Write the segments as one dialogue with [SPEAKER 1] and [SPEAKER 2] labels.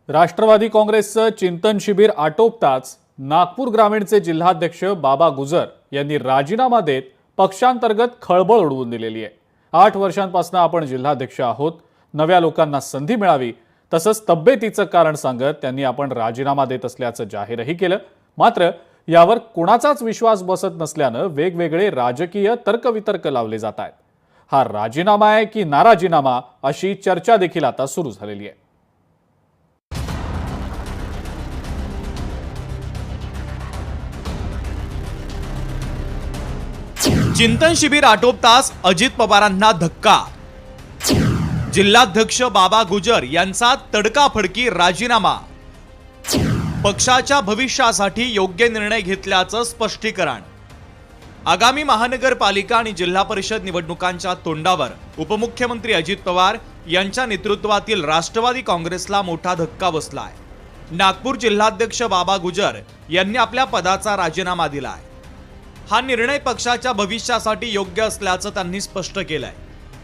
[SPEAKER 1] राष्ट्रवादी काँग्रेसचं चिंतन शिबिर आटोपताच नागपूर ग्रामीणचे जिल्हाध्यक्ष बाबा गुजर यांनी राजीनामा देत पक्षांतर्गत खळबळ उडवून दिलेली आहे। 8 वर्षांपासून आपण जिल्हाध्यक्ष आहोत, नव्या लोकांना संधी मिळावी तसंच तब्येतीचं कारण सांगत त्यांनी आपण राजीनामा देत असल्याचं जाहीरही केलं। मात्र यावर कोणाचाच विश्वास बसत नसल्यानं वेगवेगळे राजकीय तर्कवितर्क लावले जात आहेत। हा राजीनामा आहे की नाराजीनामा अशी चर्चा देखील आता सुरू झालेली आहे।
[SPEAKER 2] चिंतन शिबिर आटोपताच अजित पवारांना धक्का। जिल्हाध्यक्ष बाबा गुजर यांचा तडकाफडकी राजीनामा। पक्षाच्या भविष्यासाठी योग्य निर्णय घेतल्याचं स्पष्टीकरण। आगामी महानगरपालिका आणि जिल्हा परिषद निवडणुकांच्या तोंडावर उपमुख्यमंत्री अजित पवार यांच्या नेतृत्वातील राष्ट्रवादी काँग्रेसला मोठा धक्का बसलाय। नागपूर जिल्हाध्यक्ष बाबा गुजर यांनी आपल्या पदाचा राजीनामा दिलाय। हा निर्णय पक्षाच्या भविष्यासाठी योग्य असल्याचं त्यांनी स्पष्ट केलंय।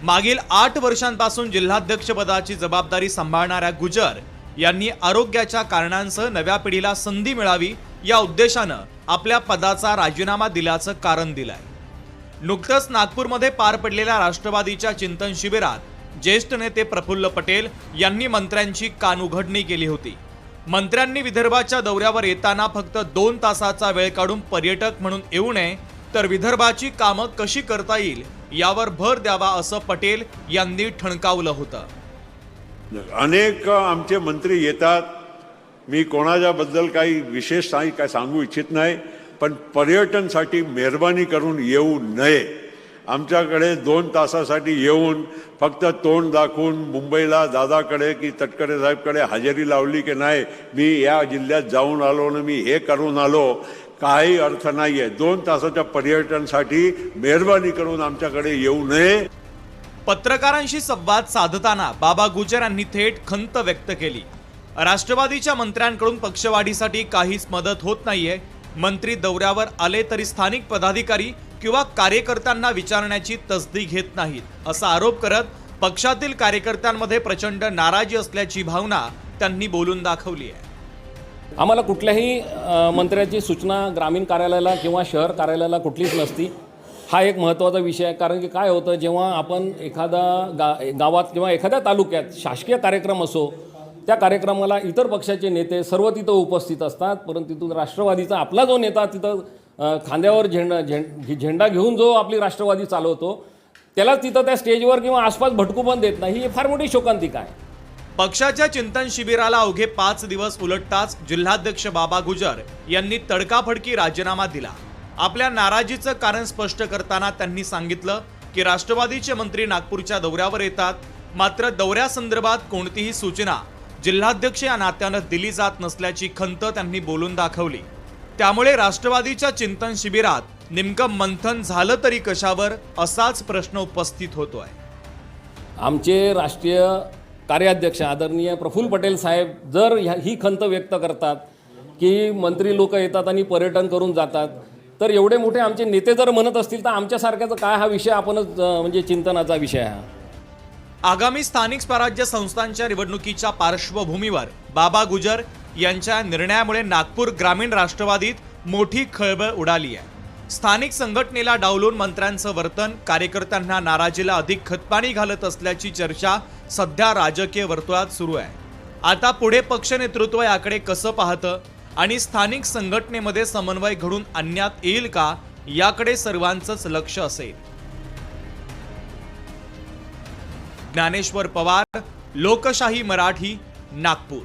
[SPEAKER 2] मागील 8 वर्षांपासून जिल्हाध्यक्ष पदाची जबाबदारी सांभाळणाऱ्या गुजर यांनी आरोग्याच्या कारणांसह नव्या पिढीला संधी मिळावी या उद्देशानं आपल्या पदाचा राजीनामा दिल्याचं कारण दिलंय। नुकतंच नागपूरमध्ये पार पडलेल्या राष्ट्रवादीच्या चिंतन शिबिरात ज्येष्ठ नेते प्रफुल्ल पटेल यांनी मंत्र्यांची कानउघडणी केली होती। मंत्र्यांनी विदर्भाच्या दौऱ्यावर येताना फक्त 2 तासाचा वेळ काढून पर्यटक म्हणून येऊ नये तर विदर्भाची कामं कशी करता येईल यावर भर द्यावा असं पटेल यांनी ठणकावलं होतं।
[SPEAKER 3] अनेक आमचे मंत्री येतात, मी कोणाच्याबद्दल काही विशेष काय सांगू इच्छित नाही, पण पर्यटनसाठी मेहरबानी करून येऊ नये। आमच्याकडे 2 तासासाठी येऊन फक्त तोंड दाखवून मुंबईला दादाकडे की तटकरे साहेबकडे हजेरी लावली की नाही मी या जिल्ह्यात जाऊन आलो ना मी हे करून आलो, काही अर्थ नाहीये। 2 तासाच्या पर्यटनासाठी मेहरबानी करून आमच्याकडे येऊ नये।
[SPEAKER 2] पत्रकारांशी संवाद साधताना बाबा गुजर यांनी थेट खंत व्यक्त केली। राष्ट्रवादीच्या मंत्र्यांकडून पक्षवाढीसाठी काहीच मदत होत नाहीये। मंत्री दौऱ्यावर आले तरी स्थानिक पदाधिकारी किंवा कार्यकर्त्यांना विचारण्याची तसदी घेत नाहीत असा आरोप करत पक्षातील कार्यकर्त्यांमध्ये प्रचंड नाराजी असल्याची भावना त्यांनी बोलून दाखवली आहे।
[SPEAKER 4] आम्हाला कुठल्याही मंत्र्याची सूचना ग्रामीण कार्यालयाला किंवा शहर कार्यालयाला कुठलीच नसती। हा एक महत्त्वाचा विषय आहे, कारण की काय होतं जेव्हा आपण एखादा गावात किंवा एखाद्या तालुक्यात शासकीय कार्यक्रम असो त्या कार्यक्रमाला इतर पक्षाचे नेते सर्व तिथं उपस्थित असतात, परंतु तिथून राष्ट्रवादीचा आपला जो नेता तिथं खांद्यावर झेंडा घेऊन जो आपली राष्ट्रवादी चालवतो त्याला तिथं त्या स्टेजवर किंवा आसपास भटकू पण देत नाही, ही फार मोठी शोकांतिका आहे।
[SPEAKER 2] पक्षाच्या चिंतन शिबिराला अवघे 5 दिवस उलटताच जिल्हाध्यक्ष बाबा गुजर यांनी तडकाफडकी राजीनामा दिला। आपल्या नाराजीचं कारण स्पष्ट करताना त्यांनी सांगितलं की राष्ट्रवादीचे मंत्री नागपूरच्या दौऱ्यावर येतात, मात्र दौऱ्यासंदर्भात कोणतीही सूचना जिल्हाध्यक्ष या नात्यानं दिली जात नसल्याची खंत त्यांनी बोलून दाखवली। त्यामुळे राष्ट्रवादीच्या चिंतन शिबिरात नेमकं मंथन झालं तरी कशावर असाच प्रश्न उपस्थित होतोय।
[SPEAKER 4] आमचे राष्ट्रीय कार्याध्यक्ष आदरणीय प्रफुल्ल पटेल साहेब जर ही खंत व्यक्त करतात की मंत्री लोक येतात आणि पर्यटन करून जातात, तर एवढे मोठे आमचे नेते जर म्हणत असतील तर आमच्यासारख्याचा काय हा विषय आपणच म्हणजे चिंतनाचा विषय आहे।
[SPEAKER 2] आगामी स्थानिक स्वराज्य संस्थांच्या निवडणुकीच्या पार्श्वभूमीवर बाबा गुजर यांच्या निर्णयामुळे नागपूर ग्रामीण राष्ट्रवादीत मोठी खळबळ उडाली आहे। स्थानिक संघटनेला डावलून मंत्र्यांचं वर्तन कार्यकर्त्यांना नाराजीला अधिक खतपाणी घालत असल्याची चर्चा सध्या राजकीय वर्तुळात सुरू आहे। आता पुढे पक्ष नेतृत्व याकडे कसं पाहतं आणि स्थानिक संघटनेमध्ये समन्वय घडून आणण्यात येईल का याकडे सर्वांचंच लक्ष असेल। ज्ञानेश्वर पवार, लोकशाही मराठी, नागपूर।